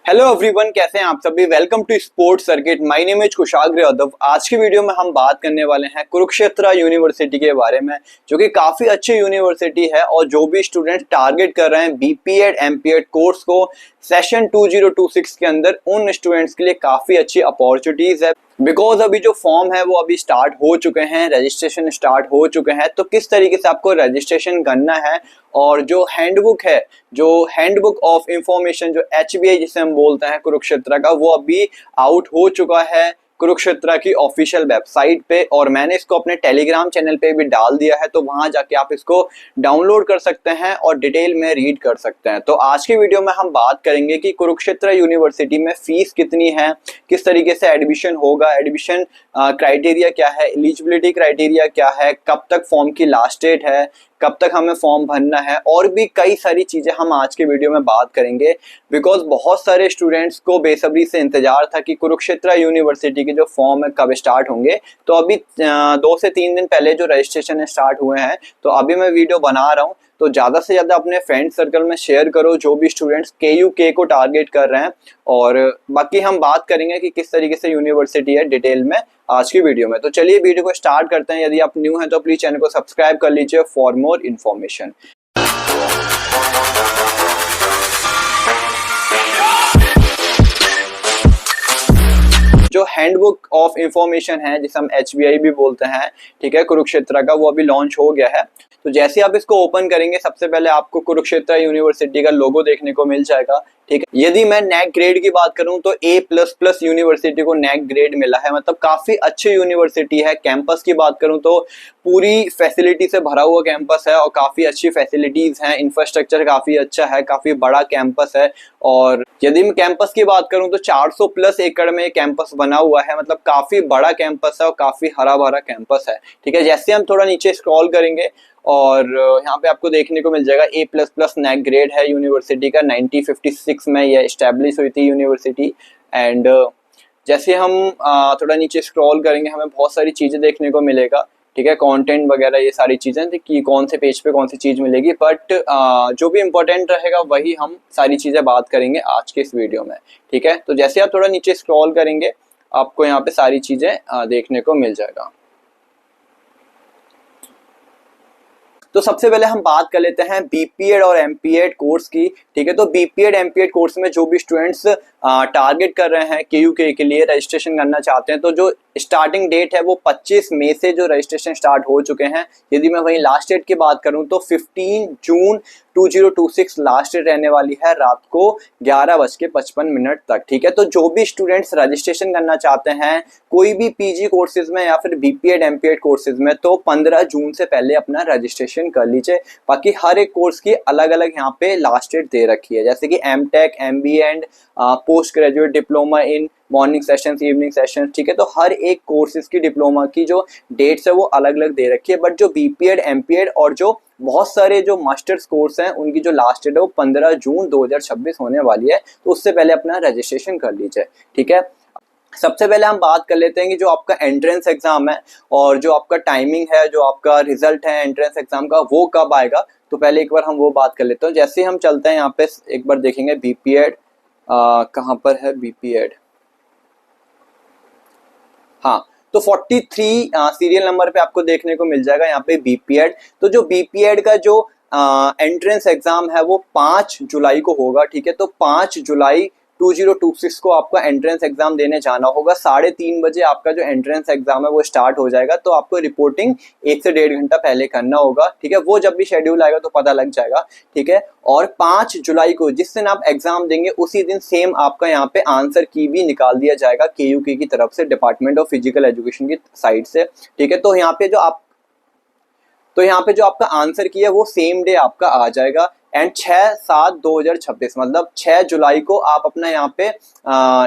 Hello everyone, कैसे हैं आप सभी। Welcome to Sports Circuit. My name is Kushagra Yadav. आज की वीडियो में हम बात करने वाले हैं कुरुक्षेत्र यूनिवर्सिटी के बारे में, जो कि काफी अच्छी यूनिवर्सिटी है और जो भी स्टूडेंट टारगेट कर रहे हैं बीपीएड एमपीएड कोर्स को सेशन 2026 के अंदर, उन स्टूडेंट्स के लिए काफी अच्छी अपॉर्चुनिटीज है। बिकॉज अभी जो फॉर्म है वो अभी स्टार्ट हो चुके हैं, रजिस्ट्रेशन स्टार्ट हो चुके हैं। तो किस तरीके से आपको रजिस्ट्रेशन करना है और जो हैंडबुक है, जो हैंडबुक ऑफ इंफॉर्मेशन, जो HBI जिसे हम बोलते हैं कुरुक्षेत्र का, वो अभी आउट हो चुका है कुरुक्षेत्र की ऑफिशियल वेबसाइट पे, और मैंने इसको अपने टेलीग्राम चैनल पे भी डाल दिया है। तो वहां जाके आप इसको डाउनलोड कर सकते हैं और डिटेल में रीड कर सकते हैं। तो आज की वीडियो में हम बात करेंगे कि कुरुक्षेत्र यूनिवर्सिटी में फीस कितनी है, किस तरीके से एडमिशन होगा, एडमिशन क्राइटेरिया क्या है, एलिजिबिलिटी क्राइटेरिया क्या है, कब तक फॉर्म की लास्ट डेट है, कब तक हमें फॉर्म भरना है, और भी कई सारी चीजें हम आज के वीडियो में बात करेंगे। बिकॉज बहुत सारे स्टूडेंट्स को बेसब्री से इंतजार था कि कुरुक्षेत्र यूनिवर्सिटी के जो फॉर्म है कब स्टार्ट होंगे। तो अभी 2 से 3 दिन पहले जो रजिस्ट्रेशन स्टार्ट हुए हैं, तो अभी मैं वीडियो बना रहा हूँ। तो ज़्यादा से ज़्यादा अपने फ्रेंड सर्कल में शेयर करो जो भी स्टूडेंट्स KUK को टारगेट कर रहे हैं। और बाकी हम बात करेंगे कि किस तरीके से यूनिवर्सिटी है डिटेल में आज की वीडियो में। तो चलिए वीडियो को स्टार्ट करते हैं। यदि आप न्यू हैं तो प्लीज़ चैनल को सब्सक्राइब कर लीजिए फॉर मोर इन्फॉर्मेशन। जो हैंडबुक ऑफ इंफॉर्मेशन है, जिसे हम HBI भी बोलते हैं, ठीक है, कुरुक्षेत्र का, वो अभी लॉन्च हो गया है। तो जैसे आप इसको ओपन करेंगे, सबसे पहले आपको कुरुक्षेत्र यूनिवर्सिटी का लोगो देखने को मिल जाएगा, ठीक है। यदि मैं नैक ग्रेड की बात करूं तो A++ यूनिवर्सिटी को नैक ग्रेड मिला है, मतलब काफी अच्छी यूनिवर्सिटी है। कैंपस की बात करूं तो पूरी फैसिलिटी से भरा हुआ कैंपस है और काफी अच्छी फैसिलिटीज हैं, इंफ्रास्ट्रक्चर काफी अच्छा है, काफी बड़ा कैंपस है। और यदि मैं कैंपस की बात करूं तो 400+ एकड़ में कैंपस बना हुआ है, मतलब काफी बड़ा कैंपस है और काफी हरा भरा कैंपस है, ठीक है। जैसे हम थोड़ा नीचे स्क्रॉल करेंगे और यहाँ पे आपको देखने को मिल जाएगा A++ नैक ग्रेड है यूनिवर्सिटी का। 1956 में यह एस्टेब्लिश हुई थी यूनिवर्सिटी। एंड जैसे हम थोड़ा नीचे स्क्रॉल करेंगे, हमें बहुत सारी चीज़ें देखने को मिलेगा, ठीक है, कंटेंट वगैरह, ये सारी चीज़ें कि कौन से पेज पे कौन सी चीज़ मिलेगी। बट जो भी इम्पोर्टेंट रहेगा वही हम सारी चीज़ें बात करेंगे आज के इस वीडियो में, ठीक है। तो जैसे आप थोड़ा नीचे स्क्रॉल करेंगे, आपको यहाँ पे सारी चीज़ें देखने को मिल जाएगा। तो सबसे पहले हम बात कर लेते हैं बीपीएड और एमपीएड कोर्स की, ठीक है। तो बीपीएड एमपीएड कोर्स में जो भी स्टूडेंट्स टारगेट कर रहे हैं KUK के लिए रजिस्ट्रेशन करना चाहते हैं, तो जो स्टार्टिंग डेट है वो 25 मई से जो रजिस्ट्रेशन स्टार्ट हो चुके हैं। यदि मैं वहीं लास्ट डेट की बात करूं तो 15 जून 2026 लास्ट डेट रहने वाली है, रात को 11:55 तक, ठीक है। तो जो भी स्टूडेंट्स रजिस्ट्रेशन करना चाहते हैं कोई भी PG कोर्सेज में या फिर बीपीएड एमपीएड कोर्सेज में, तो 15 जून से पहले अपना रजिस्ट्रेशन कर लीजिए। बाकी हर एक कोर्स की अलग अलग यहाँ पे लास्ट डेट दे रखी है, जैसे कि MTech, MBA and post graduate diploma in morning sessions, evening sessions, ठीक है। तो हर एक कोर्सेज की डिप्लोमा की जो डेट्स है वो अलग अलग दे रखी है। बट जो बीपीएड एमपीएड और जो बहुत सारे जो मास्टर्स कोर्स हैं, उनकी जो लास्ट डेट है वो 15 जून 2026 होने वाली है। तो उससे पहले अपना रजिस्ट्रेशन कर लीजिए, ठीक है। सबसे पहले हम बात कर लेते हैं कि जो आपका एंट्रेंस एग्जाम है और जो आपका टाइमिंग है, जो आपका रिजल्ट है एंट्रेंस एग्जाम का, वो कब आएगा। तो पहले एक बार हम वो बात कर लेते हैं। जैसे हम चलते हैं यहाँ पे, एक बार देखेंगे बीपीएड कहाँ पर है बीपीएड। हाँ, तो 43 सीरियल नंबर पे आपको देखने को मिल जाएगा यहाँ पे बीपीएड। तो जो बीपीएड का जो एंट्रेंस एग्जाम है वो 5 जुलाई को होगा, ठीक है। तो 5 जुलाई 2026 को आपका एंट्रेंस एग्जाम देने जाना होगा। 3:30 बजे आपका जो एंट्रेंस एग्जाम है वो स्टार्ट हो जाएगा। तो आपको रिपोर्टिंग 1 से 1.5 घंटा पहले करना होगा, ठीक है। वो जब भी शेड्यूल आएगा तो पता लग जाएगा, ठीक है। और 5 जुलाई को जिस दिन आप एग्जाम देंगे उसी दिन सेम आपका यहाँ पे आंसर की भी निकाल दिया जाएगा KUK की तरफ से, डिपार्टमेंट ऑफ फिजिकल एजुकेशन की साइड से, ठीक है। तो यहाँ पे जो आपका आंसर की है वो सेम डे आपका आ जाएगा। एंड 6/7/2026 मतलब 6 जुलाई को आप अपना यहाँ पे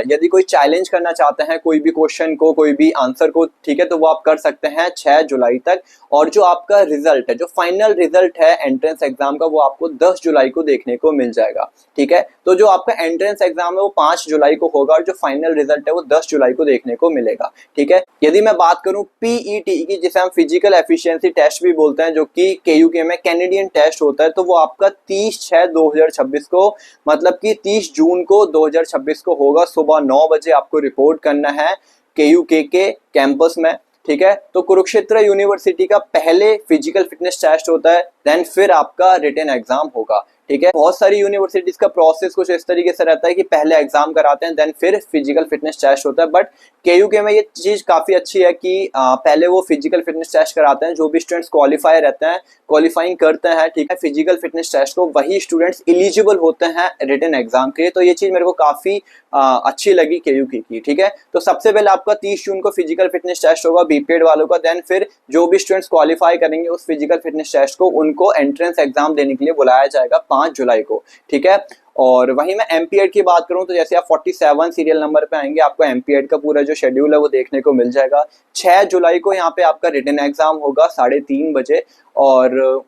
यदि कोई चैलेंज करना चाहते हैं कोई भी क्वेश्चन को, कोई भी आंसर को, ठीक है, तो वो आप कर सकते हैं 6 जुलाई तक। और जो आपका रिजल्ट है, जो फाइनल रिजल्ट है एंट्रेंस एग्जाम का, वो आपको 10 जुलाई को देखने को मिल जाएगा, ठीक है। तो जो आपका एंट्रेंस एग्जाम है वो 5 जुलाई को होगा और जो फाइनल रिजल्ट है वो 10 जुलाई को देखने को मिलेगा, ठीक है। यदि मैं बात करूं PET की, जिसे हम फिजिकल एफिशिएंसी टेस्ट भी बोलते हैं, जो कि KUK में कैनेडियन टेस्ट होता है, तो वो आपका 30/6/2026 को, मतलब कि 30 जून को 2026 को होगा। सुबह 9 बजे आपको रिपोर्ट करना है KUK के कैंपस में, ठीक है। तो कुरुक्षेत्र यूनिवर्सिटी का पहले फिजिकल फिटनेस टेस्ट होता है, देन फिर आपका रिटन एग्जाम होगा, ठीक है। बहुत सारी यूनिवर्सिटीज का प्रोसेस कुछ इस तरीके से रहता है कि पहले एग्जाम कराते हैं, देन फिर फिजिकल फिटनेस टेस्ट होता है। बट KUK में ये चीज काफी अच्छी है कि पहले वो फिजिकल फिटनेस टेस्ट कराते हैं। जो भी स्टूडेंट्स क्वालिफाई रहते हैं, क्वालिफाइंग करते हैं, ठीक है, फिजिकल फिटनेस टेस्ट को, वही स्टूडेंट्स एलिजिबल होते हैं रिटन एग्जाम के लिए। तो ये चीज मेरे को काफी अच्छी लगी KUK की, ठीक है। तो सबसे पहले आपका 30 जून को फिजिकल फिटनेस टेस्ट होगा BPED वालों का, देन फिर जो भी स्टूडेंट्स क्वालिफाई करेंगे उस फिजिकल फिटनेस टेस्ट को, उनको एंट्रेंस एग्जाम देने के लिए बुलाया जाएगा 5 जुलाई को, ठीक है। और वहीं मैं MPED की बात करूं तो जैसे आप 47 सीरियल नंबर पे आएंगे, आपको MPED का पूरा जो शेड्यूल है वो देखने को मिल जाएगा। 6 जुलाई को यहाँ पे आपका रिटन एग्जाम होगा 3:30 बजे, और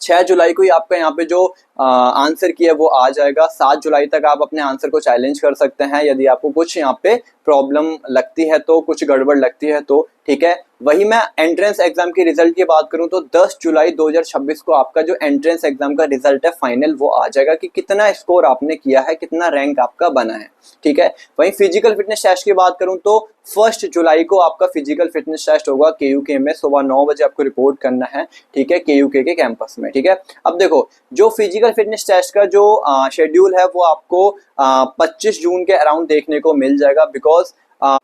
6 जुलाई को ही आपका यहाँ पे जो आंसर की है वो आ जाएगा। 7 जुलाई तक आप अपने आंसर को चैलेंज कर सकते हैं यदि आपको कुछ यहाँ पे प्रॉब्लम लगती है तो, कुछ गड़बड़ लगती है तो, ठीक है। वही मैं एंट्रेंस एग्जाम के रिजल्ट की बात करूं तो 10 जुलाई 2026 को आपका जो एंट्रेंस एग्जाम का रिजल्ट है फाइनल, वो आ जाएगा कि कितना स्कोर आपने किया है, कितना रैंक आपका बना है, ठीक है। वहीं फिजिकल फिटनेस टेस्ट की बात करूं तो 1 जुलाई को आपका फिजिकल फिटनेस टेस्ट होगा KUK में। सुबह 9 बजे आपको रिपोर्ट करना है, ठीक है, KUK के कैंपस में, ठीक है। अब देखो, जो फिजिकल फिटनेस टेस्ट का जो शेड्यूल है वो आपको 25 जून के अराउंड देखने को मिल जाएगा, बिकॉज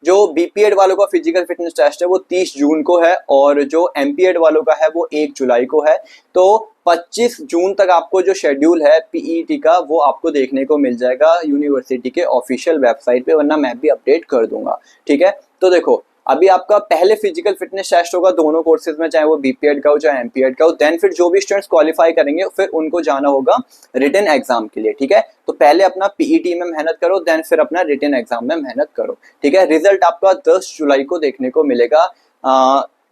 जो BPED वालों का फिजिकल फिटनेस टेस्ट है वो 30 जून को है, और जो MPED वालों का है वो 1 जुलाई को है। तो 25 जून तक आपको जो शेड्यूल है PET का वो आपको देखने को मिल जाएगा यूनिवर्सिटी के ऑफिशियल वेबसाइट पे, वरना मैं भी अपडेट कर दूंगा, ठीक है। तो देखो, अभी आपका पहले फिजिकल फिटनेस टेस्ट होगा दोनों कोर्सेज में, चाहे वो BPED का हो चाहे MPED का हो। देन फिर जो भी स्टूडेंट्स क्वालिफाई करेंगे फिर उनको जाना होगा रिटन एग्जाम के लिए, ठीक है। तो पहले अपना PET में मेहनत करो, देन फिर अपना रिटन एग्जाम में मेहनत करो, ठीक है। रिजल्ट आपका 10 जुलाई को देखने को मिलेगा,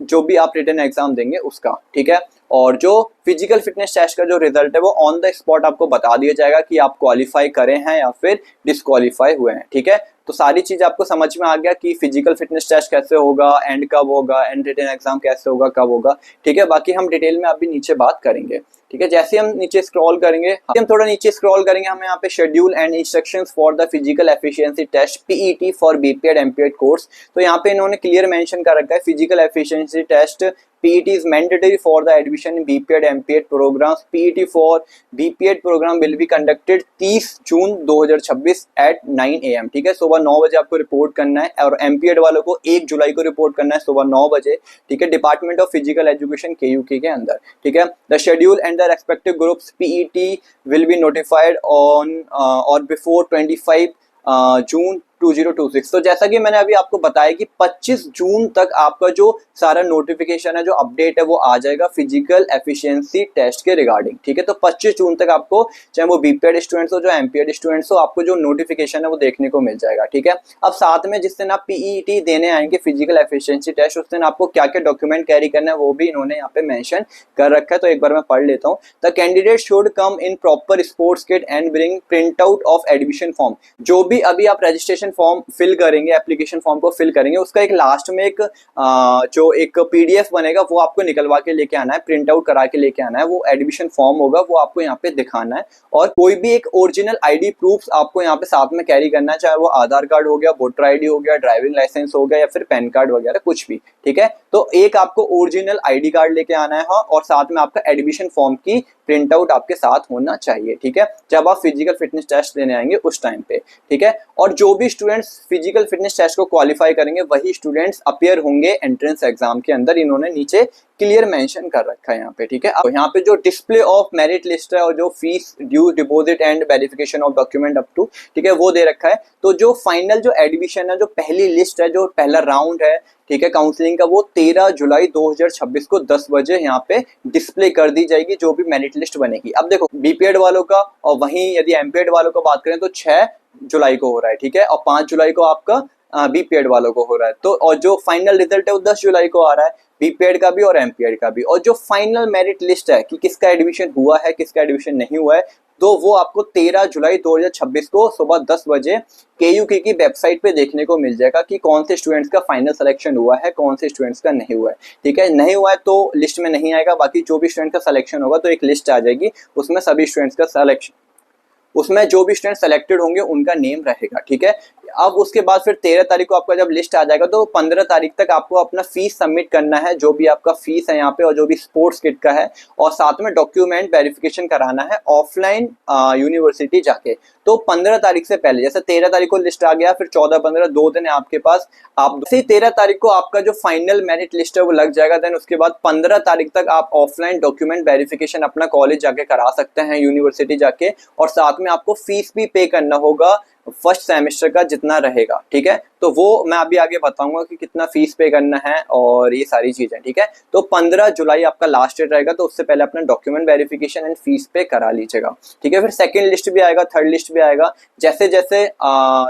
जो भी आप रिटन एग्जाम देंगे उसका, ठीक है। और जो फिजिकल फिटनेस टेस्ट का जो रिजल्ट है वो ऑन द स्पॉट आपको बता दिया जाएगा कि आप क्वालिफाई करे हैं या फिर डिस्क्वालीफाई हुए हैं, ठीक है। तो सारी चीज आपको समझ में आ गया कि फिजिकल फिटनेस टेस्ट कैसे होगा, एंड कब होगा, एंड रिटन एग्जाम कैसे होगा, कब होगा, ठीक है। बाकी हम डिटेल में अभी नीचे बात करेंगे, ठीक है। जैसे हम नीचे स्क्रॉल करेंगे, हम थोड़ा नीचे स्क्रॉल करेंगे, हमें यहाँ पे schedule and instructions for the physical efficiency test PET for BPED MPED course. तो यहाँ पे इन्होंने क्लियर मेंशन कर रखा है, physical efficiency test PET is mandatory for the admission in BPED MPED programs. PET for BPED program will be conducted 30 June 2026 at 9 AM, ठीक है। सुबह 9 बजे आपको रिपोर्ट करना है, और MPED वालों को 1 जुलाई को रिपोर्ट करना है सुबह 9 बजे, ठीक है, department of physical education KUK के अंदर, ठीक है। The schedule and the respective groups PET will be notified on और बिफोर 25 जून 2026। तो जैसा कि मैंने अभी आपको बताया कि 25 जून तक आपका जो सारा नोटिफिकेशन है, जो अपडेट है, वो आ जाएगा फिजिकल एफिशिएंसी टेस्ट के रिगार्डिंग, ठीक है। तो 25 जून तक आपको, चाहे वो BPED स्टूडेंट्स हो, जो MPED स्टूडेंट्स हो, आपको जो नोटिफिकेशन है वो देखने को मिल जाएगा, ठीक है। अब साथ में जिस दिन आप PET देने आएंगे फिजिकल एफिशिएंसी टेस्ट, उस दिन आपको क्या क्या डॉक्यूमेंट कैरी करना है वो भी इन्होंने यहाँ पे मेंशन कर रखा है। तो एक बार मैं पढ़ लेता हूँ। The candidate should come in proper sports kit and bring print out of admission form. जो भी अभी आप रजिस्ट्रेशन फॉर्म फिल करेंगे, एप्लीकेशन फॉर्म को फिल करेंगे, उसका एक लास्ट में एक जो एक PDF बनेगा वो आपको निकलवा के लेके आना है, प्रिंट आउट करा के लेके आना है। वो एडमिशन फॉर्म होगा, वो आपको यहाँ पे दिखाना है, और कोई भी एक ओरिजिनल ID प्रूफ आपको यहाँ पे साथ में कैरी करना है, चाहे वो आधार कार्ड हो गया, वोटर ID हो गया, ड्राइविंग लाइसेंस हो गया, या फिर पैन कार्ड वगैरह कुछ भी, ठीक है। तो एक आपको ओरिजिनल ID कार्ड लेके आना है, हाँ, और साथ में आपका एडमिशन फॉर्म की प्रिंट आउट आपके साथ होना चाहिए, ठीक है, जब आप फिजिकल फिटनेस टेस्ट देने आएंगे उस टाइम पे, ठीक है। और जो भी स्टूडेंट्स फिजिकल फिटनेस टेस्ट को क्वालिफाई करेंगे वही स्टूडेंट्स अपीयर होंगे एंट्रेंस एग्जाम के अंदर, इन्होंने नीचे क्लियर मेंशन कर रखा है यहाँ पे, ठीक है। अब यहाँ पे जो डिस्प्ले ऑफ मेरिट लिस्ट है, और जो fees due deposit and verification of document up to, ठीक है, वो दे रखा है। तो जो फाइनल जो एडमिशन है, जो पहली लिस्ट है, जो पहला राउंड है, ठीक है, काउंसलिंग का, वो 13 जुलाई 2026 को 10 बजे यहाँ पे डिस्प्ले कर दी जाएगी, जो भी मेरिट लिस्ट बनेगी। अब देखो, BPED वालों का, और वहीं यदि MPED वालों को बात करें तो 6 जुलाई को हो रहा है, ठीक है, और 5 जुलाई को आपका BPED वालों को हो रहा है। तो और जो फाइनल रिजल्ट है वो 10 जुलाई को आ रहा है, BPED का भी और MPED का भी। और जो फाइनल मेरिट लिस्ट है कि किसका एडमिशन हुआ है, किसका एडमिशन नहीं हुआ है, तो वो आपको 13 जुलाई 2026 को सुबह 10 बजे KUK की वेबसाइट पे देखने को मिल जाएगा कि कौन से स्टूडेंट्स का फाइनल सिलेक्शन हुआ है, कौन से स्टूडेंट्स का नहीं हुआ है। ठीक है, नहीं हुआ है तो लिस्ट में नहीं आएगा, बाकी जो भी स्टूडेंट का सिलेक्शन होगा तो एक लिस्ट आ जाएगी, उसमें सभी स्टूडेंट्स का सिलेक्शन, उसमें जो भी स्टूडेंट सेलेक्टेड होंगे उनका नेम रहेगा। ठीक है, अब उसके बाद फिर 13 तारीख को आपका जब लिस्ट आ जाएगा तो 15 तारीख तक आपको अपना फीस सबमिट करना है, जो भी आपका फीस है यहाँ पे और जो भी स्पोर्ट्स किट का है, और साथ में डॉक्यूमेंट वेरिफिकेशन कराना है ऑफलाइन यूनिवर्सिटी जाके। तो 15 तारीख से पहले, जैसे 13 तारीख को लिस्ट आ गया, फिर 14-15 2 दिन है आपके पास, आप 13 तारीख को आपका जो फाइनल मेरिट लिस्ट है वो लग जाएगा। देन उसके बाद 15 तारीख तक आप ऑफलाइन डॉक्यूमेंट वेरिफिकेशन अपना कॉलेज जाके करा सकते हैं, यूनिवर्सिटी जाके, और साथ में आपको फीस भी पे करना होगा फर्स्ट सेमेस्टर का जितना रहेगा। ठीक है, तो वो मैं अभी आगे बताऊंगा कि कितना फीस पे करना है और ये सारी चीजें। ठीक है, तो 15 जुलाई आपका लास्ट डेट रहेगा, तो उससे पहले अपना डॉक्यूमेंट वेरिफिकेशन एंड फीस पे करा लीजिएगा। ठीक है, फिर सेकंड लिस्ट भी आएगा, थर्ड लिस्ट भी आएगा। जैसे जैसे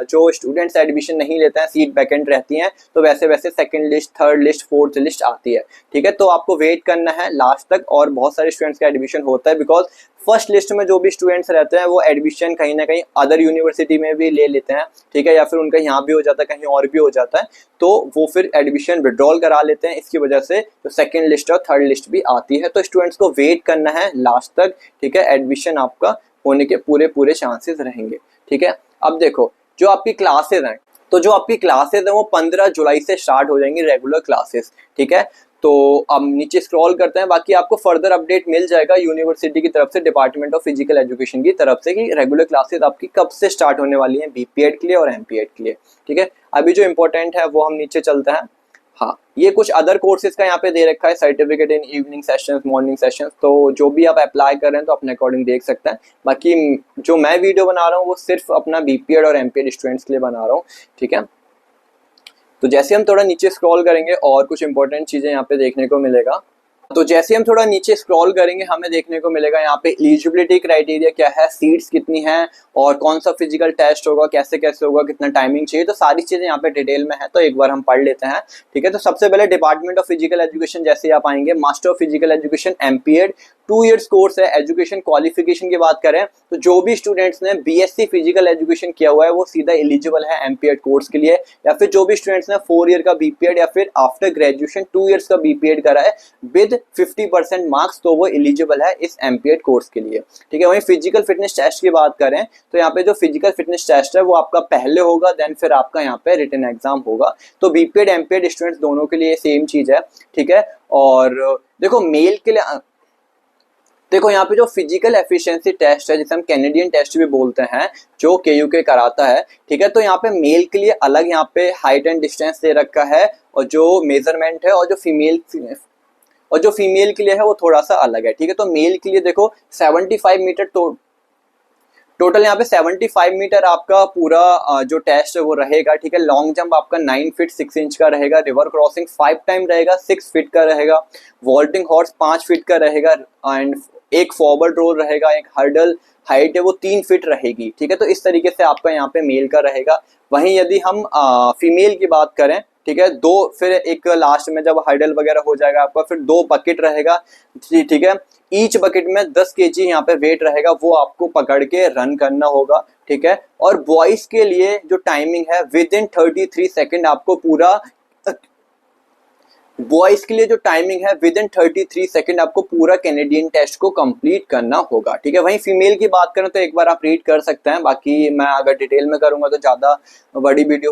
जो स्टूडेंट्स एडमिशन नहीं लेते हैं, सीट वैकेंट रहती हैं, तो वैसे वैसे second list, third list, fourth list आती है। ठीक है, तो आपको वेट करना है लास्ट तक, और बहुत सारे स्टूडेंट्स का एडमिशन होता है, बिकॉज फर्स्ट लिस्ट में जो भी स्टूडेंट्स रहते हैं वो एडमिशन कहीं ना कहीं अदर यूनिवर्सिटी में भी ले लेते हैं। ठीक है, या फिर उनका यहाँ भी हो जाता है, कहीं और भी हो जाता है, तो वो फिर एडमिशन विड्रॉल करा लेते हैं। इसकी वजह से जो सेकंड लिस्ट और थर्ड लिस्ट भी आती है, तो स्टूडेंट्स को वेट करना है लास्ट तक। ठीक है, एडमिशन आपका होने के पूरे पूरे चांसेस रहेंगे। ठीक है, अब देखो जो आपकी क्लासेज हैं, तो जो आपकी क्लासेज हैं वो 15 जुलाई से स्टार्ट हो जाएंगी, रेगुलर क्लासेस। ठीक है, तो अब नीचे स्क्रॉल करते हैं, बाकी आपको फर्दर अपडेट मिल जाएगा यूनिवर्सिटी की तरफ से, डिपार्टमेंट ऑफ फिजिकल एजुकेशन की तरफ से, कि रेगुलर क्लासेस आपकी कब से स्टार्ट होने वाली हैं BPED के लिए और MPED के लिए। ठीक है, अभी जो इंपॉर्टेंट है वो हम नीचे चलते हैं। हाँ, ये कुछ अदर कोर्सेज का यहाँ पे दे रखा है, certificate in evening sessions, morning sessions, तो जो भी आप अप्लाई कर रहे हैं तो अपने अकॉर्डिंग देख सकते हैं। बाकी जो मैं वीडियो बना रहा हूँ वो सिर्फ अपना BPED और MPED स्टूडेंट्स के लिए बना रहा हूँ। ठीक है, तो जैसे हम थोड़ा नीचे स्क्रॉल करेंगे और कुछ इंपॉर्टेंट चीजें यहाँ पे देखने को मिलेगा। तो जैसे हम थोड़ा नीचे स्क्रॉल करेंगे हमें देखने को मिलेगा यहाँ पे एलिजिबिलिटी क्राइटेरिया क्या है, सीट्स कितनी हैं, और कौन सा फिजिकल टेस्ट होगा, कैसे कैसे होगा, कितना टाइमिंग चाहिए, तो सारी चीजें यहाँ पे डिटेल में है, तो एक बार हम पढ़ लेते हैं। ठीक है, तो सबसे पहले डिपार्टमेंट ऑफ फिजिकल एजुकेशन जैसे आप आएंगे, master of physical education MPED 2 years course है। एजुकेशन क्वालिफिकेशन की बात करें तो जो भी स्टूडेंट्स ने BSc फिजिकल एजुकेशन किया हुआ है वो सीधा एलिजिबल है MPED कोर्स के लिए, या फिर जो भी स्टूडेंट्स ने 4 ईयर का BPED या फिर आफ्टर ग्रेजुएशन 2 इयर्स का BPED करा है विद 50% मार्क्स, तो वो एलिजिबल है इस MPED कोर्स के लिए। ठीक है, वहीं फिजिकल फिटनेस टेस्ट की बात करें तो यहाँ पे जो फिजिकल फिटनेस टेस्ट है वो आपका पहले होगा, देन फिर आपका यहाँ पे रिटन एग्जाम होगा। तो BPED MPED स्टूडेंट्स दोनों के लिए सेम चीज है। ठीक है, और देखो मेल के लिए, देखो यहाँ पे जो फिजिकल एफिशिएंसी टेस्ट है जिसे हम कैनेडियन टेस्ट भी बोलते हैं, जो KUK कराता है। ठीक है, तो यहाँ पे मेल के लिए अलग यहाँ पे हाइट एंड डिस्टेंस दे रखा है, और जो मेजरमेंट है, और जो फीमेल के लिए है वो थोड़ा सा अलग है। ठीक है, तो मेल के लिए देखो 75 मीटर टोटल यहाँ पे 75 मीटर आपका पूरा जो टेस्ट है वो रहेगा। ठीक है, लॉन्ग जंप आपका 9 फीट 6 इंच का रहेगा, रिवर क्रॉसिंग 5 टाइम रहेगा 6 फीट का रहेगा, वॉल्टिंग हॉर्स 5 फीट का रहेगा, एंड एक फॉरवर्ड रोल रहेगा, एक हर्डल हाइट है वो 3 फीट रहेगी। ठीक है, तो इस तरीके से आपका यहाँ पे मेल का रहेगा। वहीं यदि हम फीमेल की बात करें, ठीक है, 2 फिर एक लास्ट में जब हर्डल वगैरह हो जाएगा आपका, फिर 2 बकेट रहेगा। ठीक है, ईच बकेट में 10 kg यहाँ पे वेट रहेगा, वो आपको पकड़ के रन करना होगा। ठीक है, और बॉयज के लिए जो टाइमिंग है विद इन 33 सेकेंड आपको पूरा, बॉयज के लिए जो टाइमिंग है विद इन 33 सेकंड आपको पूरा कैनेडियन टेस्ट को कंप्लीट करना होगा। ठीक है, वहीं फीमेल की बात करें तो एक बार आप रीड कर सकते हैं, बाकी मैं अगर डिटेल में करूंगा तो ज़्यादा बड़ी वीडियो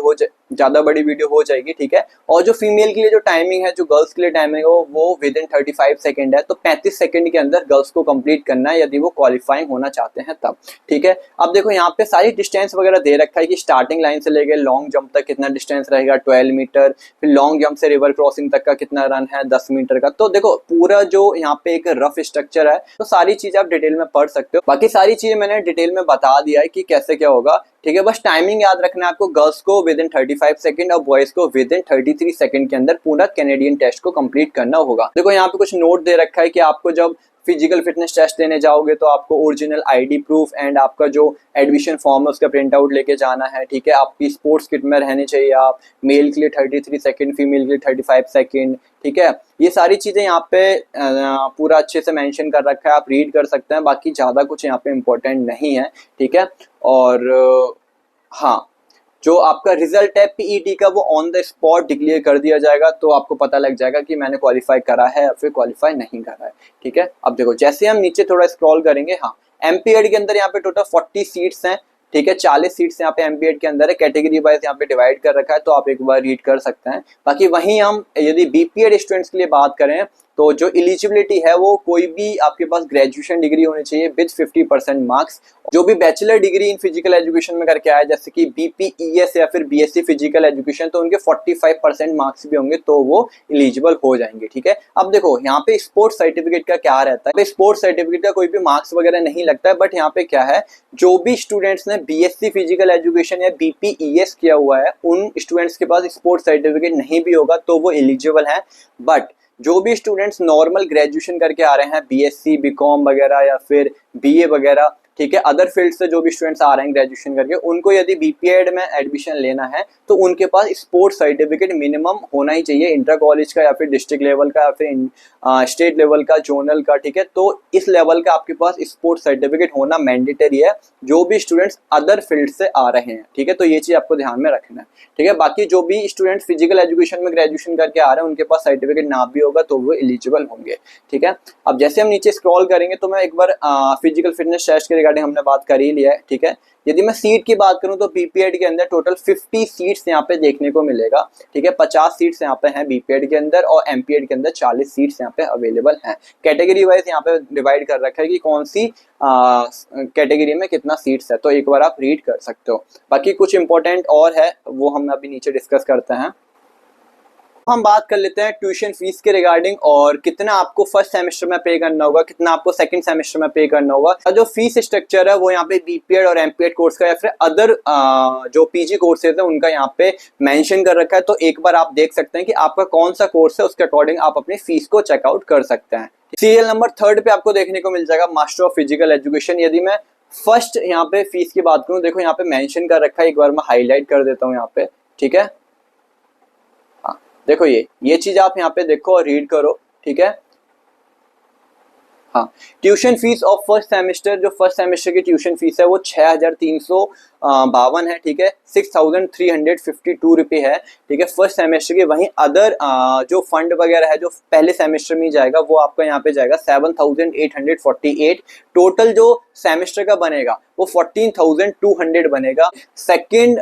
हो जाएगी। ठीक है, और जो फीमेल के लिए जो टाइमिंग है, जो गर्ल्स के लिए टाइमिंग है वो विद इन 35 सेकंड है, तो 35 सेकंड के अंदर गर्ल्स को कंप्लीट करना है यदि वो क्वालिफाइंग होना चाहते हैं तब। ठीक है, अब देखो यहाँ पे सारी डिस्टेंस वगैरह दे रखा है कि स्टार्टिंग लाइन से लेकर लॉन्ग जंप तक कितना डिस्टेंस रहेगा 12 मीटर, फिर लॉन्ग जंप से रिवर क्रॉसिंग तक का कितना रन है 10 मीटर का। तो देखो पूरा जो यहाँ पे एक रफ स्ट्रक्चर है, तो सारी चीजें आप डिटेल में पढ़ सकते हो। बाकी सारी चीजें मैंने डिटेल में बता दिया है कि कैसे क्या होगा। ठीक है, बस टाइमिंग याद रखना है आपको, गर्ल्स को विद इन 35 सेकंड और बॉयज को विद इन 33 सेकंड के अंदर पूरा कैनेडियन टेस्ट को कंप्लीट करना होगा। देखो यहाँ पे कुछ नोट दे रखा है कि आपको जब फिजिकल फिटनेस टेस्ट देने जाओगे तो आपको ओरिजिनल आईडी प्रूफ एंड आपका जो एडमिशन फॉर्म है उसका प्रिंट आउट लेके जाना है, ठीक है। आपकी स्पोर्ट्स किट में रहने चाहिए आप, मेल के लिए 33 सेकंड, फीमेल के लिए 35 सेकंड, ठीक है। ये सारी चीज़ें यहाँ पे पूरा अच्छे से मेंशन कर रखा है, आप रीड कर सकते हैं, बाकी ज़्यादा कुछ यहाँ पे इम्पोर्टेंट नहीं है, ठीक है। और हाँ, जो आपका रिजल्ट है पीईटी का वो ऑन द स्पॉट डिक्लेयर कर दिया जाएगा, तो आपको पता लग जाएगा कि मैंने क्वालिफाई करा है या फिर क्वालिफाई नहीं करा है, ठीक है। अब देखो जैसे हम नीचे थोड़ा स्क्रॉल करेंगे, हाँ, एमपीएड के अंदर यहाँ पे टोटल 40 सीट्स हैं, ठीक है। 40 सीट्स यहाँ पे एमपीएड के अंदर है, कैटेगरी वाइज यहाँ पे डिवाइड कर रखा है, तो आप एक बार रीड कर सकते हैं। बाकी वहीं हम यदि बीपीएड स्टूडेंट्स के लिए बात करें तो जो एलिजिबिलिटी है वो कोई भी आपके पास ग्रेजुएशन डिग्री होनी चाहिए विद 50% मार्क्स। जो भी bachelor degree in physical education में करके आया, जैसे कि बीपीईएस या फिर बीएससी फिजिकल एजुकेशन, तो उनके 45% मार्क्स भी होंगे तो वो एलिजिबल हो जाएंगे, ठीक है। अब देखो यहाँ पे स्पोर्ट्स सर्टिफिकेट का क्या रहता है, स्पोर्ट्स सर्टिफिकेट का कोई भी मार्क्स वगैरह नहीं लगता है, बट यहाँ पे क्या है, जो भी स्टूडेंट्स ने बीएससी फिजिकल एजुकेशन या बीपीईएस किया हुआ है उन स्टूडेंट्स के पास स्पोर्ट्स सर्टिफिकेट नहीं भी होगा तो वो एलिजिबल है। बट जो भी स्टूडेंट्स नॉर्मल ग्रेजुएशन करके आ रहे हैं, बीएससी, बीकॉम वगैरह या फिर बीए वगैरह, ठीक है, अदर फील्ड से जो भी स्टूडेंट्स आ रहे हैं ग्रेजुएशन करके, उनको यदि बीपीएड में एडमिशन लेना है तो उनके पास स्पोर्ट्स सर्टिफिकेट मिनिमम होना ही चाहिए, इंटर कॉलेज का या फिर डिस्ट्रिक्ट लेवल का या फिर स्टेट लेवल का, जोनल का, ठीक है। तो इस लेवल का आपके पास स्पोर्ट्स सर्टिफिकेट होना मैंडेटरी है जो भी स्टूडेंट्स अदर फील्ड से आ रहे हैं, ठीक है। तो ये चीज़ आपको ध्यान में रखना है, ठीक है। बाकी जो भी स्टूडेंट्स फिजिकल एजुकेशन में ग्रेजुएशन करके आ रहे हैं उनके पास सर्टिफिकेट ना भी होगा तो वो एलिजिबल होंगे, ठीक है। अब जैसे हम नीचे स्क्रॉल करेंगे तो मैं एक बार फिजिकल फिटनेस टेस्ट के रिगार्डिंग हमने बात कर ही लिया है, ठीक है। यदि मैं सीट की बात करूं तो बीपीएड के अंदर टोटल 50 सीट्स यहाँ पे देखने को मिलेगा, ठीक है। 50 सीट्स यहाँ पे हैं बीपीएड के अंदर और एमपीएड के अंदर 40 सीट्स यहाँ पे अवेलेबल हैं। कैटेगरी वाइज यहाँ पे डिवाइड कर रखा है कि कौन सी कैटेगरी में कितना सीट्स है, तो एक बार आप रीड कर सकते हो। बाकी कुछ इंपॉर्टेंट और है वो हम अभी नीचे डिस्कस करते हैं। हम बात कर लेते हैं ट्यूशन फीस के रिगार्डिंग और कितना आपको फर्स्ट सेमेस्टर में पे करना होगा, कितना आपको सेकंड सेमेस्टर में पे करना होगा। जो फीस स्ट्रक्चर है वो यहाँ पे बीपीएड और एमपीएड कोर्स का या फिर अदर जो पीजी कोर्सेज है उनका यहाँ पे मेंशन कर रखा है, तो एक बार आप देख सकते हैं कि आपका कौन सा कोर्स है, उसके अकॉर्डिंग आप अपनी फीस को चेकआउट कर सकते हैं। सीरियल नंबर 3 पे आपको देखने को मिल जाएगा मास्टर ऑफ फिजिकल एजुकेशन। यदि मैं फर्स्ट यहाँ पे फीस की बात करूँ, देखो यहाँ पे मेंशन कर रखा है, एक बार मैं हाईलाइट कर देता हूँ यहाँ पे, ठीक है। देखो ये चीज आप यहाँ पे देखो और रीड करो, ठीक है। हाँ, tuition fees of first semester, जो फर्स्ट सेमेस्टर की ट्यूशन फीस है वो 6352 है, ठीक है। 6352 रुपये है, ठीक है, फर्स्ट सेमेस्टर की। वहीं अदर जो फंड वगैरह है जो पहले सेमेस्टर में जाएगा वो आपका यहाँ पे जाएगा 7848। टोटल जो सेमेस्टर का बनेगा वो 14200 बनेगा। सेकेंड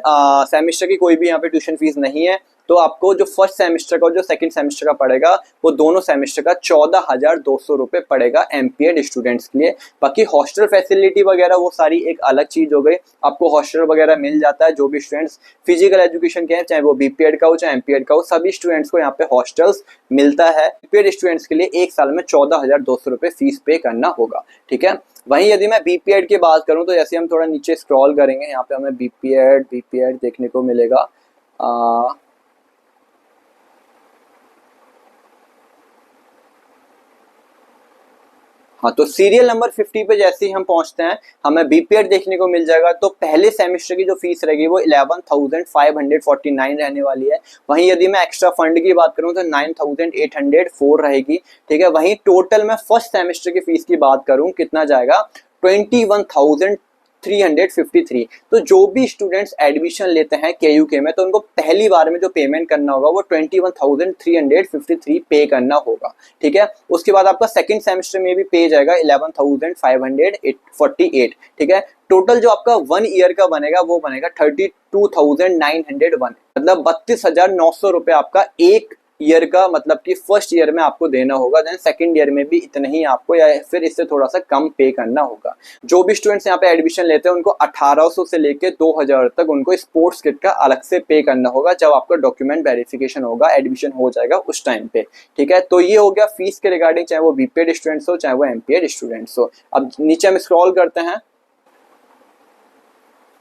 सेमेस्टर की कोई भी यहाँ पे ट्यूशन फीस नहीं है, तो आपको जो फर्स्ट सेमेस्टर का और जो सेकंड सेमेस्टर का पड़ेगा वो दोनों सेमेस्टर का 14,200 रुपये पड़ेगा एमपीएड स्टूडेंट्स के लिए। बाकी हॉस्टल फैसिलिटी वगैरह वो सारी एक अलग चीज हो गई, आपको हॉस्टल वगैरह मिल जाता है। जो भी स्टूडेंट्स फिजिकल एजुकेशन के हैं, चाहे वो बीपीएड का हो चाहे एमपीएड का हो, सभी स्टूडेंट्स को यहाँ पे हॉस्टल्स मिलता है। बीपीएड स्टूडेंट्स के लिए एक साल में 14,200 रुपये फीस पे करना होगा, ठीक है। वहीं यदि मैं बीपीएड की बात करूँ तो जैसे हम थोड़ा नीचे स्क्रॉल करेंगे यहाँ पे हमें बीपीएड देखने को मिलेगा। हाँ, तो सीरियल नंबर 50 पे जैसे ही हम पहुंचते हैं हमें बीपीएड देखने को मिल जाएगा। तो पहले सेमेस्टर की जो फीस रहेगी वो 11,549 रहने वाली है। वहीं यदि मैं एक्स्ट्रा फंड की बात करूं तो 9,804 रहेगी, ठीक है। वहीं टोटल में फर्स्ट सेमेस्टर की फीस की बात करूं कितना जाएगा, 21,353। तो जो भी स्टूडेंट्स एडमिशन लेते हैं केयूके में तो उनको पहली बार में जो पेमेंट करना होगा वो 21,353 पे करना होगा, ठीक है। उसके बाद आपका सेकंड सेमेस्टर में भी पे जाएगा 11,548, ठीक है। टोटल जो आपका 1 ईयर का बनेगा वो बनेगा 32,901, मतलब 32,900 रुपये आपका एक ईयर का, मतलब कि फर्स्ट ईयर में आपको देना होगा। देन सेकंड ईयर में भी इतना ही आपको या फिर इससे थोड़ा सा कम पे करना होगा। जो भी स्टूडेंट्स यहाँ पे एडमिशन लेते हैं उनको 1800 से लेके 2000 तक उनको स्पोर्ट्स किट का अलग से पे करना होगा जब आपका डॉक्यूमेंट वेरिफिकेशन होगा, एडमिशन हो जाएगा उस टाइम पे, ठीक है। तो ये हो गया फीस के रिगार्डिंग, चाहे वो बीपीएड स्टूडेंट्स हो चाहे वो एमपीएड स्टूडेंट्स हो। अब नीचे हम स्क्रॉल करते हैं।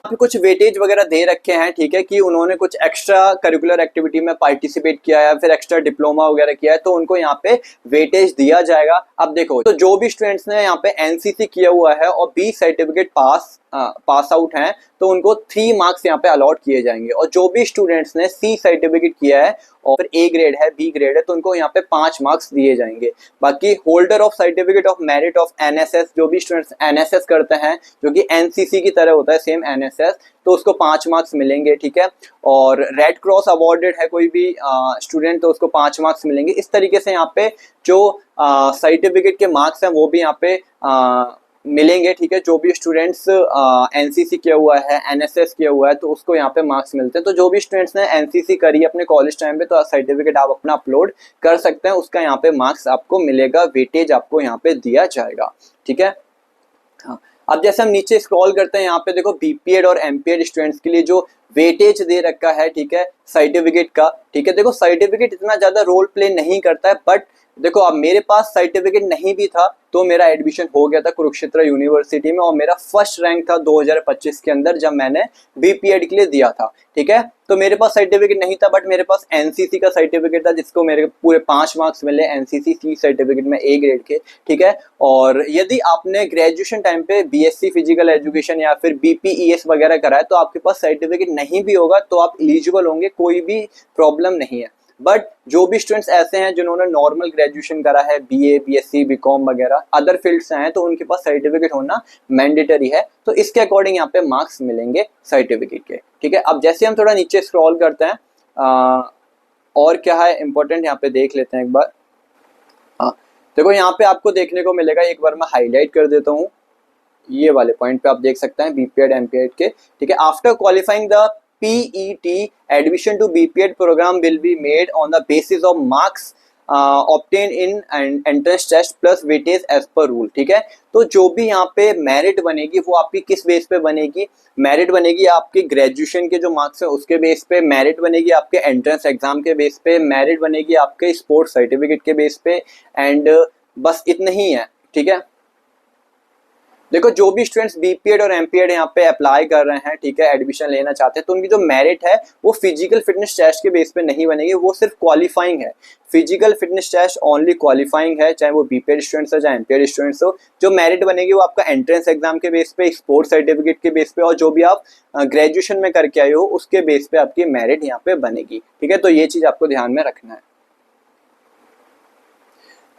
पे कुछ वेटेज वगैरह दे रखे हैं, ठीक है, कि उन्होंने कुछ एक्स्ट्रा करिकुलर एक्टिविटी में पार्टिसिपेट किया है, फिर एक्स्ट्रा डिप्लोमा वगैरह किया है, तो उनको यहाँ पे वेटेज दिया जाएगा। अब देखो, तो जो भी स्टूडेंट्स ने यहाँ पे एनसीसी किया हुआ है और बी सर्टिफिकेट पास आउट हैं, तो उनको 3 मार्क्स यहाँ पे अलॉट किए जाएंगे। और जो भी स्टूडेंट्स ने सी सर्टिफिकेट किया है और फिर ए ग्रेड है, बी ग्रेड है, तो उनको यहाँ पे 5 मार्क्स दिए जाएंगे। बाकी holder of certificate of merit of NSS, जो भी स्टूडेंट्स एनएसएस करते हैं, जो कि एनसीसी की तरह होता है सेम एनएसएस, तो उसको 5 मार्क्स मिलेंगे, ठीक है। और रेड क्रॉस अवॉर्डेड है कोई भी स्टूडेंट, तो उसको 5 मार्क्स मिलेंगे। इस तरीके से यहाँ पे जो सर्टिफिकेट के मार्क्स हैं वो भी यहाँ पे मिलेंगे, ठीक है। जो भी स्टूडेंट्स एनसीसी किया हुआ है, एनएसएस किया हुआ है, तो उसको यहाँ पे मार्क्स मिलते हैं। तो जो भी स्टूडेंट्स ने एनसीसी करी है अपने कॉलेज टाइम पे, तो सर्टिफिकेट आप अपना अपलोड कर सकते हैं, उसका यहाँ पे मार्क्स आपको मिलेगा, वेटेज आपको यहाँ पे दिया जाएगा, ठीक है। हाँ, अब जैसे हम नीचे स्क्रॉल करते हैं, यहाँ पे देखो बीपीएड और एमपीएड स्टूडेंट्स के लिए जो वेटेज दे रखा है, ठीक है, सर्टिफिकेट का, ठीक है। देखो सर्टिफिकेट इतना ज्यादा रोल प्ले नहीं करता है, बट देखो अब मेरे पास सर्टिफिकेट नहीं भी था तो मेरा एडमिशन हो गया था कुरुक्षेत्र यूनिवर्सिटी में, और मेरा फर्स्ट रैंक था 2025 के अंदर जब मैंने बीपीएड के लिए दिया था, ठीक है। तो मेरे पास सर्टिफिकेट नहीं था, बट मेरे पास एनसीसी का सर्टिफिकेट था, जिसको मेरे पूरे 5 मार्क्स मिले एनसीसी सी सर्टिफिकेट में ए ग्रेड के, ठीक है। और यदि आपने ग्रेजुएशन टाइम पे बीएससी फिजिकल एजुकेशन या फिर बीपीईएस वगैरह करा है, तो आपके पास सर्टिफिकेट नहीं भी होगा तो आप एलिजिबल होंगे, कोई भी प्रॉब्लम नहीं है। बट जो भी स्टूडेंट्स ऐसे हैं जिन्होंने नॉर्मल ग्रेजुएशन करा है, बीए, बीएससी, बीकॉम वगैरह अदर फील्ड से हैं, तो उनके पास सर्टिफिकेट होना मैंडेटरी है। तो इसके अकॉर्डिंग यहाँ पे मार्क्स मिलेंगे सर्टिफिकेट के, ठीक है। अब जैसे हम थोड़ा नीचे स्क्रॉल करते हैं, और क्या है इंपॉर्टेंट यहाँ पे देख लेते हैं एक बार। देखो यहाँ पे आपको देखने को मिलेगा, एक बार मैं हाईलाइट कर देता हूँ, ये वाले पॉइंट पे आप देख सकते हैं बीपीएड एमपीएड के, ठीक है। After qualifying the PET, admission to BPED program will be made on the basis of marks obtained in entrance test plus weightage as per rule, ठीक है। तो जो भी यहाँ पे मेरिट बनेगी वो आपकी किस बेस पे बनेगी? मेरिट बनेगी आपके ग्रेजुएशन के जो मार्क्स है उसके बेस पे, मेरिट बनेगी आपके एंट्रेंस एग्जाम के बेस पे, मेरिट बनेगी आपके स्पोर्ट्स सर्टिफिकेट के बेस पे, एंड बस इतना ही है, ठीक है। देखो जो भी स्टूडेंट्स बीपीएड और एमपीएड यहाँ पे अप्लाई कर रहे हैं, ठीक है, एडमिशन लेना चाहते हैं, तो उनकी जो मेरिट है वो फिजिकल फिटनेस टेस्ट के बेस पे नहीं बनेगी, वो सिर्फ क्वालिफाइंग है। Physical fitness test only qualifying है, चाहे वो बीपीएड स्टूडेंट्स हो चाहे एमपीएड स्टूडेंट्स हो। जो मेरिट बनेगी वो आपका एंट्रेंस एग्जाम के बेस पे, स्पोर्ट्स सर्टिफिकेट के बेस पे, और जो भी आप ग्रेजुएशन में करके आए हो उसके बेस पे आपकी मेरिट यहाँ पे बनेगी, ठीक है। तो ये चीज आपको ध्यान में रखना है।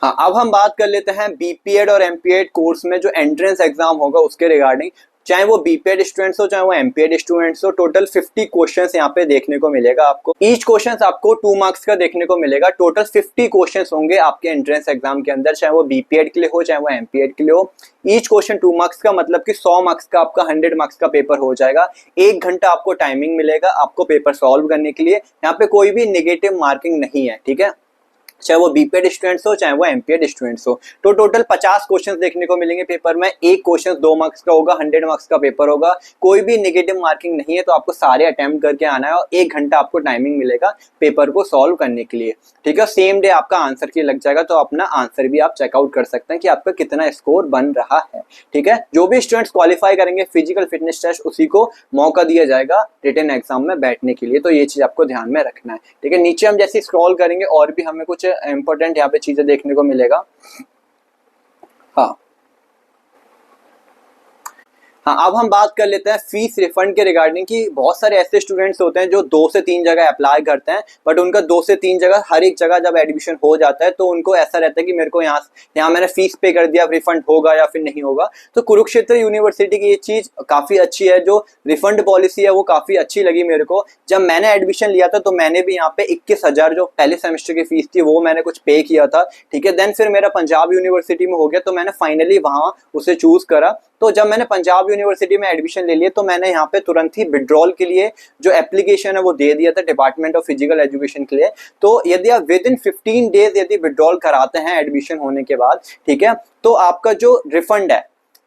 हाँ, अब हम बात कर लेते हैं बीपीएड और एमपीएड कोर्स में जो एंट्रेंस एग्जाम होगा उसके रिगार्डिंग। चाहे वो बीपीएड स्टूडेंट्स हो चाहे वो एमपीएड स्टूडेंट्स हो, टोटल 50 क्वेश्चंस यहाँ पे देखने को मिलेगा आपको। ईच क्वेश्चंस आपको 2 मार्क्स का देखने को मिलेगा। टोटल 50 क्वेश्चंस होंगे आपके एंट्रेंस एग्जाम के अंदर, चाहे वो बीपीएड के लिए हो चाहे वो एमपीएड के लिए हो। ईच क्वेश्चन 2 मार्क्स का, मतलब कि 100 मार्क्स का आपका 100 मार्क्स का पेपर हो जाएगा। 1 घंटा आपको टाइमिंग मिलेगा आपको पेपर सॉल्व करने के लिए। यहाँ पे कोई भी नेगेटिव मार्किंग नहीं है, ठीक है, चाहे वो बीपीएड स्टूडेंट्स हो चाहे वो एमपीएड स्टूडेंट्स हो। तो टोटल 50 क्वेश्चंस देखने को मिलेंगे पेपर में। एक क्वेश्चन 2 मार्क्स का होगा, 100 मार्क्स का पेपर होगा। कोई भी नेगेटिव मार्किंग नहीं है, तो आपको सारे अटेम्प्ट करके आना है और 1 घंटा आपको टाइमिंग मिलेगा पेपर को सॉल्व करने के लिए, ठीक है। सेम डे आपका आंसर की लग जाएगा, तो अपना आंसर भी आप चेकआउट कर सकते हैं कि आपका कितना स्कोर बन रहा है, ठीक है। जो भी स्टूडेंट्स क्वालिफाई करेंगे फिजिकल फिटनेस टेस्ट, उसी को मौका दिया जाएगा रिटन एग्जाम में बैठने के लिए। तो ये चीज आपको ध्यान में रखना है, ठीक है। नीचे हम जैसे स्क्रॉल करेंगे और भी हमें कुछ इंपॉर्टेंट यहाँ पे चीजें देखने को मिलेगा। हाँ, अब हम बात कर लेते हैं फीस रिफंड के रिगार्डिंग कि बहुत सारे ऐसे स्टूडेंट्स होते हैं जो 2 से 3 जगह अप्लाई करते हैं, बट उनका 2 से 3 जगह हर एक जगह जब एडमिशन हो जाता है तो उनको ऐसा रहता है कि मेरे को यहाँ मैंने फीस पे कर दिया, रिफंड होगा या फिर नहीं होगा। तो कुरुक्षेत्र यूनिवर्सिटी की ये चीज काफी अच्छी है, जो रिफंड पॉलिसी है वो काफी अच्छी लगी मेरे को। जब मैंने एडमिशन लिया था तो मैंने भी यहाँ पे 21,000 जो पहले सेमेस्टर की फीस थी वो मैंने कुछ पे किया था, ठीक है। देन फिर मेरा पंजाब यूनिवर्सिटी में हो गया, तो मैंने फाइनली वहां उसे चूज करा। तो जब मैंने पंजाब यूनिवर्सिटी में एडमिशन ले लिया तो मैंने यहाँ पे तुरंत ही विड्रॉल के लिए जो एप्लीकेशन है वो दे दिया था डिपार्टमेंट ऑफ फिजिकल एजुकेशन के लिए। तो यदि आप विद इन 15 डेज यदि विड्रॉल कराते हैं एडमिशन होने के बाद, ठीक है, तो आपका जो रिफंड है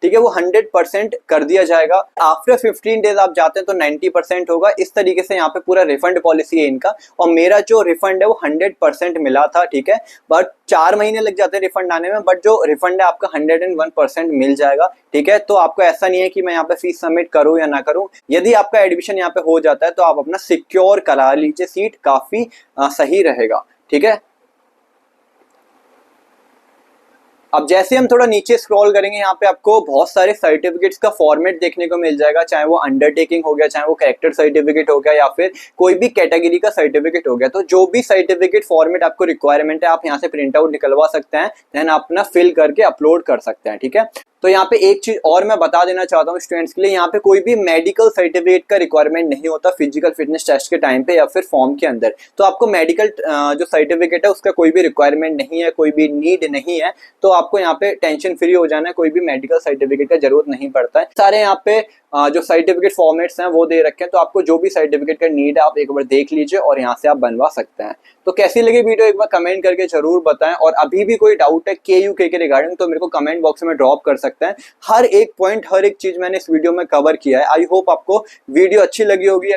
ठीक है, वो 100% कर दिया जाएगा। आफ्टर 15 डेज आप जाते हैं तो 90% होगा। इस तरीके से यहाँ पे पूरा रिफंड पॉलिसी है इनका। और मेरा जो रिफंड है वो 100% मिला था, ठीक है, बट 4 महीने लग जाते हैं रिफंड आने में, बट जो रिफंड है आपका 101% मिल जाएगा, ठीक है। तो आपको ऐसा नहीं है कि मैं यहाँ पे फीस सबमिट करूँ या ना करूँ। यदि आपका एडमिशन यहाँ पे हो जाता है तो आप अपना सिक्योर करा लीजिए सीट, काफी सही रहेगा, ठीक है। अब जैसे हम थोड़ा नीचे स्क्रॉल करेंगे, यहाँ पे आपको बहुत सारे सर्टिफिकेट्स का फॉर्मेट देखने को मिल जाएगा, चाहे वो अंडरटेकिंग हो गया, चाहे वो कैरेक्टर सर्टिफिकेट हो गया, या फिर कोई भी कैटेगरी का सर्टिफिकेट हो गया। तो जो भी सर्टिफिकेट फॉर्मेट आपको रिक्वायरमेंट है, आप यहाँ से प्रिंट आउट निकलवा सकते हैं, देन आप अपना फिल करके अपलोड कर सकते हैं, ठीक है। तो यहाँ पे एक चीज और मैं बता देना चाहता हूँ स्टूडेंट्स के लिए, यहाँ पे कोई भी मेडिकल सर्टिफिकेट का रिक्वायरमेंट नहीं होता फिजिकल फिटनेस टेस्ट के टाइम पे या फिर फॉर्म के अंदर। तो आपको मेडिकल जो सर्टिफिकेट है उसका कोई भी रिक्वायरमेंट नहीं है, कोई भी नीड नहीं है। तो आपको यहाँ पे टेंशन फ्री हो जाना है, कोई भी मेडिकल सर्टिफिकेट का जरूरत नहीं पड़ता है। सारे यहाँ पे जो सर्टिफिकेट फॉर्मेट्स हैं वो दे रखे हैं, तो आपको जो भी सर्टिफिकेट का नीड है आप एक बार देख लीजिए और यहाँ से आप बनवा सकते हैं। तो कैसी लगी वीडियो एक बार कमेंट करके जरूर बताएं, और अभी भी कोई डाउट है KUK के रिगार्डिंग तो मेरे को कमेंट बॉक्स में ड्रॉप कर सकते हैं। हर एक पॉइंट, हर एक चीज मैंने इस वीडियो में कवर किया है। आई होप आपको वीडियो अच्छी लगी होगी।